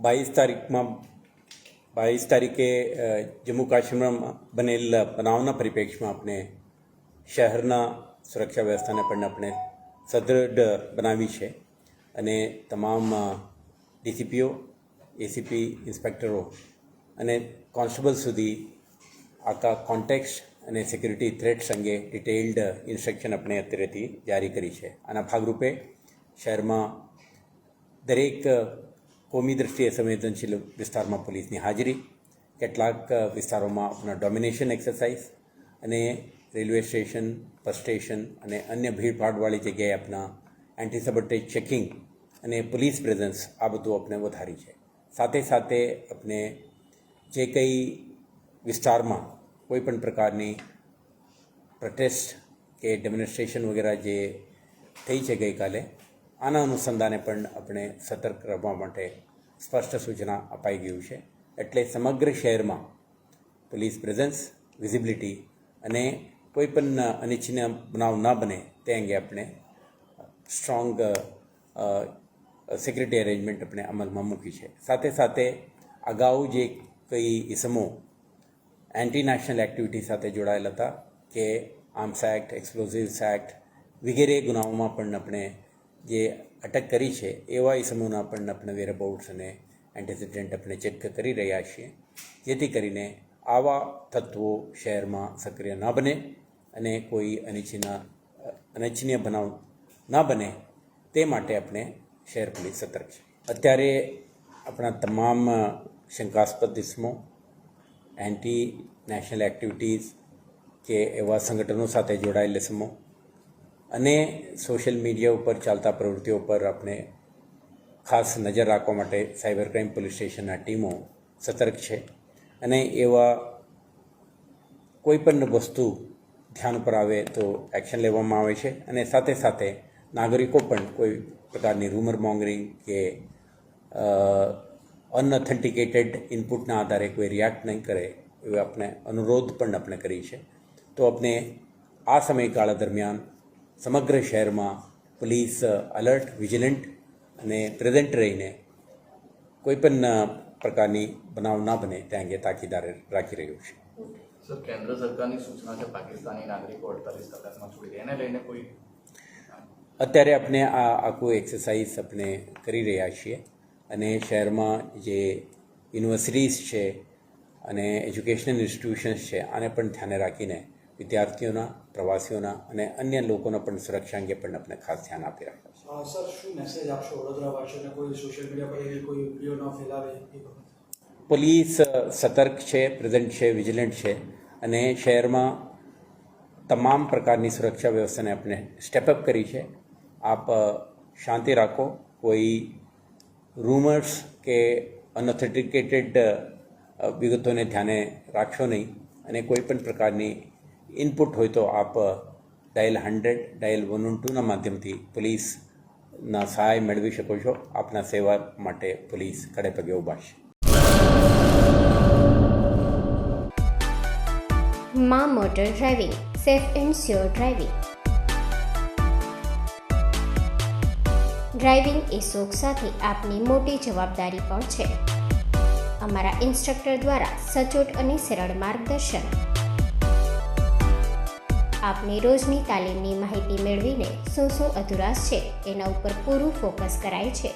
બાવીસ તારીખે જમ્મુ કાશ્મીરમાં બનેલ બનાવના પરિપ્રેક્ષમાં આપણે શહેરના સુરક્ષા વ્યવસ્થાને પણ આપણે સદૃઢ બનાવી છે અને તમામ ડીસીપીઓ, એસીપી, ઇન્સ્પેક્ટરો અને કોન્સ્ટેબલ સુધી આખા કોન્ટેક્સ્ટ અને સિક્યુરિટી થ્રેટ્સ અંગે ડિટેઇલ્ડ ઇન્સ્ટ્રક્શન આપણે અત્યારેથી જારી કરી છે. આના ભાગરૂપે શહેરમાં દરેક કોમી દૃષ્ટિએ સંવેદનશીલ વિસ્તારમાં પોલીસની હાજરી, કેટલાક વિસ્તારોમાં આપણા ડોમિનેશન એક્સરસાઇઝ અને રેલવે સ્ટેશન, બસ સ્ટેશન અને અન્ય ભીડભાડવાળી જગ્યાએ આપણા એન્ટી સબોટેજ ચેકિંગ અને પોલીસ પ્રેઝન્સ આ બધું આપણે વધારી છે. સાથે સાથે આપણે જે કંઈ વિસ્તારમાં કોઈ પણ પ્રકારની પ્રોટેસ્ટ કે ડેમોન્સ્ટ્રેશન વગેરે જે થઈ છે ગઈકાલે, આના અનુસંધાને પણ આપણે સતર્ક રહેવા માટે સ્પષ્ટ સૂચના અપાઈ ગયું છે. એટલે સમગ્ર શહેરમાં પોલીસ પ્રેઝન્સ, વિઝિબિલિટી અને કોઈ પણ અનિચ્છનીય બનાવ ન બને તે અંગે આપણે સ્ટ્રોંગ સિક્યુરિટી અરેન્જમેન્ટ આપણે અમલમાં મૂકી છે. સાથે સાથે અગાઉ જે કંઈ ઇસમો એન્ટી નેશનલ એક્ટિવિટી સાથે જોડાયેલા હતા કે આર્મ્સ એક્ટ, એક્સપ્લોઝિવ્સ એક્ટ વગેરે ગુનાઓમાં પણ આપણે જે અટક કરી છે એવા ઇસમોના પણ આપણે વેરઅબાઉટ્સ અને એન્ટેસિડન્ટ આપણે ચેક કરી રહ્યા છીએ, જેથી કરીને આવા તત્વો શહેરમાં સક્રિય ન બને અને કોઈ અનિચ્છનીય બનાવ ન બને તે માટે આપણે શહેર પોલીસ સતર્ક છે. અત્યારે આપણા તમામ શંકાસ્પદ ઇસમો, એન્ટી નેશનલ એક્ટિવિટીઝ કે એવા સંગઠનો સાથે જોડાયેલ ઇસમો અને સોશિયલ મીડિયા ઉપર ચાલતા પ્રવૃત્તિઓ પર આપણે ખાસ નજર રાખવા માટે સાયબર ક્રાઇમ પોલીસ સ્ટેશનના ટીમો સતર્ક છે અને એવા કોઈ પણ વસ્તુ ધ્યાન ઉપર આવે તો એક્શન લેવામાં આવે છે. અને સાથે સાથે નાગરિકો પણ કોઈ પ્રકારની રૂમર મોંગરિંગ કે અનઓથેન્ટિકેટેડ ઇનપુટના આધારે કોઈ રિએક્ટ નહીં કરે એવો આપણે અનુરોધ પણ આપણે કરી છે. તો આપણે આ સમયગાળા દરમિયાન સમગ્ર શહેરમાં પોલીસ અલર્ટ, વિજિલન્ટ અને પ્રેઝન્ટ રહીને કોઈ પણ પ્રકારની બનાવ ના બને તે અંગે તાકીદાર રાખી રહ્યું છે. સર, કેન્દ્ર સરકારની સૂચના છે પાકિસ્તાની નાગરિકો 48 કલાકમાં છોડી દે, એને લઈને કોઈ અત્યારે આપણે આ આખું એક્સરસાઇઝ આપણે કરી રહ્યા છીએ અને શહેરમાં જે યુનિવર્સિટીઝ છે અને એજ્યુકેશનલ ઇન્સ્ટિટ્યુશન્સ છે આને પણ ધ્યાને રાખીને વિદ્યાર્થીઓના, પ્રવાસીઓના અને અન્ય લોકોના પણ સુરક્ષા અંગે પણ આપણે ખાસ ધ્યાન આપી રહ્યા છીએ. સર, શું મેસેજ આપશો વડોદરાવાસીઓને? કોઈ સોશિયલ મીડિયા પર એવી કોઈ વિડીયો ન ફેલાવે? પોલીસ સતર્ક છે, પ્રેઝન્ટ છે, વિજિલન્ટ છે અને શહેરમાં તમામ પ્રકારની સુરક્ષા વ્યવસ્થાને આપણે સ્ટેપઅપ કરી છે. આપ શાંતિ રાખો, કોઈ રૂમર્સ કે અનઓથેન્ટિકેટેડ વિગતોને ધ્યાને રાખશો નહીં અને કોઈ પણ પ્રકારની ઇનપુટ હોય તો આપ ડાયલ 100, ડાયલ 112ના માધ્યમથી પોલીસના સહાય મેળવી શકો છો. આપના સેવા માટે પોલીસ ખડે પગે ઊભા છે. માં motor driving, safe and sure driving. Driving એ શોખ સાથે આપની મોટી જવાબદારી પણ છે. અમારા ઇન્સ્ટ્રક્ટર દ્વારા સચોટ અને સરળ માર્ગદર્શન. આપની રોજની તાલીમની માહિતી મેળવીને શું અધુરાશ છે એના ઉપર પૂરું ફોકસ કરાય છે.